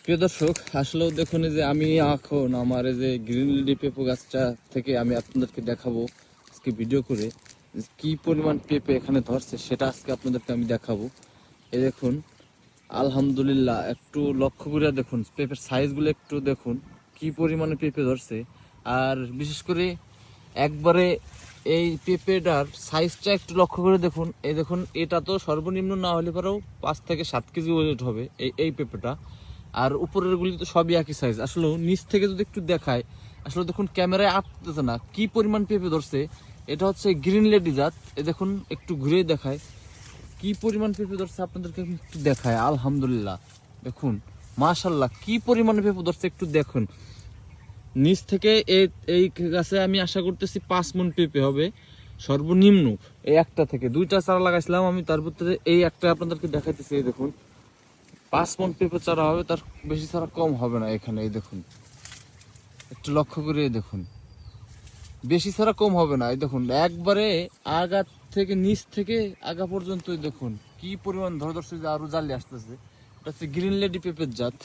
প্রিয় দর্শক, আসলেও দেখুন এই যে আমি এখন আমার এই যে গ্রিন লেডি পেঁপে গাছটা থেকে আমি আপনাদেরকে দেখাবো আজকে ভিডিও করে কি পরিমাণ পেঁপে এখানে ধরছে সেটা আজকে আপনাদেরকে আমি দেখাবো। এই দেখুন, আলহামদুলিল্লাহ, একটু লক্ষ্য করে দেখুন পেঁপের সাইজগুলো একটু দেখুন কি পরিমাণে পেঁপে ধরছে। আর বিশেষ করে একবারে এই পেঁপেটার সাইজটা একটু লক্ষ্য করে দেখুন। এই দেখুন, এটা তো সর্বনিম্ন না হলে পরেও 5 থেকে 7 কেজি ওয়েট হবে এই পেঁপেটা। আর উপরের গুলি তো সবই একই সাইজ। আসলে নিচ থেকে যদি একটু দেখায়, আসলে দেখুন ক্যামেরায় আসতেছে না কি পরিমাণ পেঁপে ধরছে। এটা হচ্ছে গ্রিন লেডি জাত। এই দেখুন, একটু ঘুরে দেখায় কি পরিমাণ পেঁপে ধরছে আপনাদেরকে একটু দেখায়। আলহামদুলিল্লাহ, দেখুন মাশাল্লাহ কি পরিমাণে পেঁপে ধরছে একটু দেখুন। নিচ থেকে এই গাছে আমি আশা করতেছি 5 মণ পেঁপে হবে সর্বনিম্ন। এই একটা থেকে 2টা চারা লাগাইছিলাম আমি, তার ভিতরে এই একটা আপনাদেরকে দেখাইতেছি। এই দেখুন 5 মণ পেঁপে চারা হবে, তার বেশি চারা কম হবে না এখানে। এই দেখুন, একটু লক্ষ্য করে দেখুন, বেশি ছাড়া কম হবে না। এই দেখুন একবারে আগা থেকে নিচ থেকে আগা পর্যন্ত দেখুন কি পরিমাণ ধরে ধরছে, যে আরো জালি আসতেছে। এটা হচ্ছে গ্রিন লেডি পেঁপের জাত।